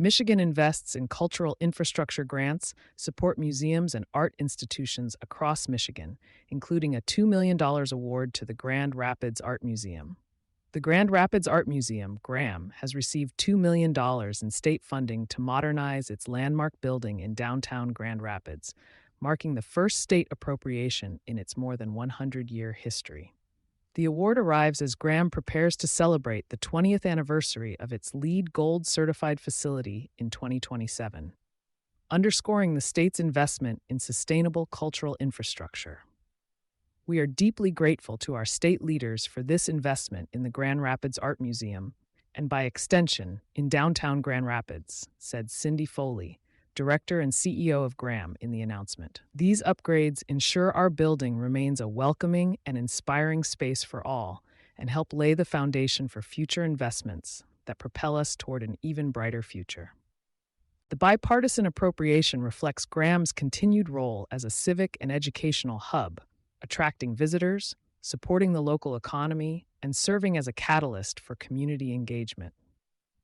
Michigan invests in cultural infrastructure grants, support museums and art institutions across Michigan, including a $2 million award to the Grand Rapids Art Museum. The Grand Rapids Art Museum, GRAM, has received $2 million in state funding to modernize its landmark building in downtown Grand Rapids, marking the first state appropriation in its more than 100-year history. The award arrives as GRAM prepares to celebrate the 20th anniversary of its LEED Gold certified facility in 2027, underscoring the state's investment in sustainable cultural infrastructure. We are deeply grateful to our state leaders for this investment in the Grand Rapids Art Museum and, by extension, in downtown Grand Rapids, said Cindy Foley, Director and CEO of GRAM, in the announcement. These upgrades ensure our building remains a welcoming and inspiring space for all and help lay the foundation for future investments that propel us toward an even brighter future. The bipartisan appropriation reflects GRAM's continued role as a civic and educational hub, attracting visitors, supporting the local economy, and serving as a catalyst for community engagement.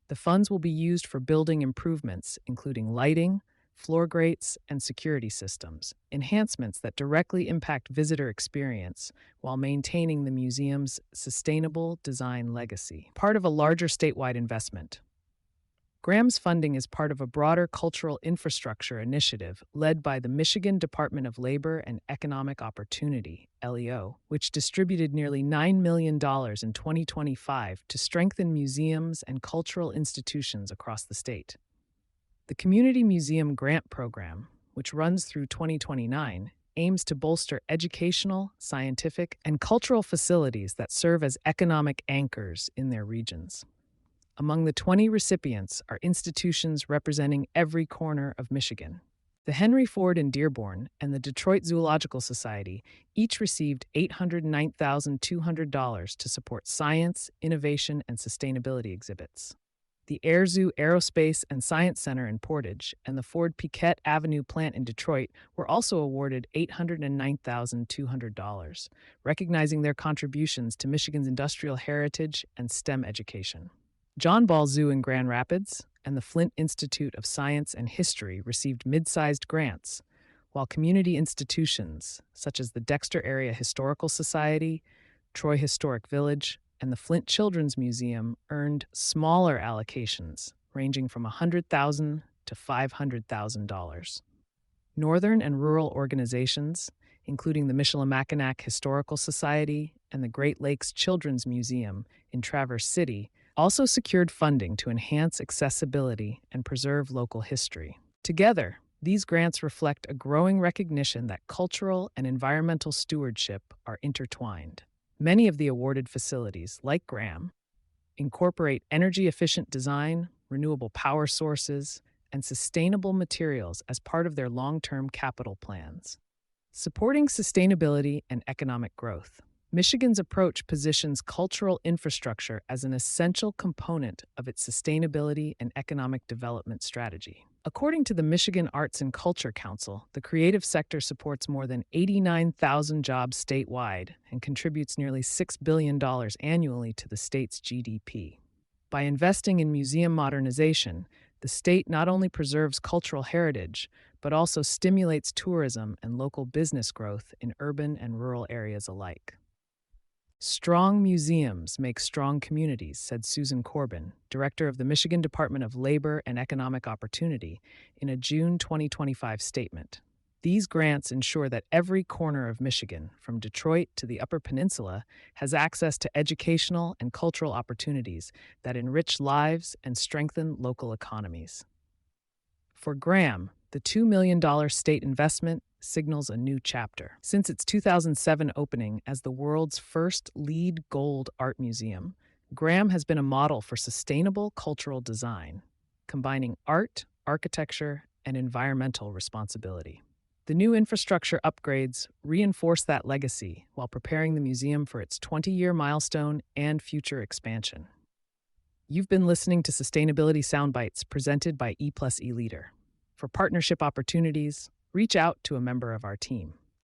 The funds will be used for building improvements, including lighting, floor grates, and security systems, enhancements that directly impact visitor experience while maintaining the museum's sustainable design legacy. Part of a larger statewide investment. GRAM's funding is part of a broader cultural infrastructure initiative led by the Michigan Department of Labor and Economic Opportunity, LEO, which distributed nearly $9 million in 2025 to strengthen museums and cultural institutions across the state. The Community Museum Grant Program, which runs through 2029, aims to bolster educational, scientific, and cultural facilities that serve as economic anchors in their regions. Among the 20 recipients are institutions representing every corner of Michigan. The Henry Ford in Dearborn and the Detroit Zoological Society each received $809,200 to support science, innovation, and sustainability exhibits. The Air Zoo Aerospace and Science Center in Portage and the Ford Piquette Avenue plant in Detroit were also awarded $809,200, recognizing their contributions to Michigan's industrial heritage and STEM education. John Ball Zoo in Grand Rapids and the Flint Institute of Science and History received mid-sized grants, while community institutions such as the Dexter Area Historical Society, Troy Historic Village, and the Flint Children's Museum earned smaller allocations ranging from $100,000 to $500,000. Northern and rural organizations, including the Michilimackinac Historical Society and the Great Lakes Children's Museum in Traverse City, also secured funding to enhance accessibility and preserve local history. Together, these grants reflect a growing recognition that cultural and environmental stewardship are intertwined. Many of the awarded facilities, like GRAM, incorporate energy-efficient design, renewable power sources, and sustainable materials as part of their long-term capital plans. Supporting sustainability and economic growth. Michigan's approach positions cultural infrastructure as an essential component of its sustainability and economic development strategy. According to the Michigan Arts and Culture Council, the creative sector supports more than 89,000 jobs statewide and contributes nearly $6 billion annually to the state's GDP. By investing in museum modernization, the state not only preserves cultural heritage, but also stimulates tourism and local business growth in urban and rural areas alike. Strong museums make strong communities, said Susan Corbin, director of the Michigan Department of Labor and Economic Opportunity, in a June 2025 statement. These grants ensure that every corner of Michigan, from Detroit to the Upper Peninsula, has access to educational and cultural opportunities that enrich lives and strengthen local economies. For GRAM, the $2 million state investment signals a new chapter. Since its 2007 opening as the world's first LEED Gold art museum, GRAM has been a model for sustainable cultural design, combining art, architecture, and environmental responsibility. The new infrastructure upgrades reinforce that legacy while preparing the museum for its 20-year milestone and future expansion. You've been listening to Sustainability Soundbites presented by E+E Leader. For partnership opportunities, reach out to a member of our team.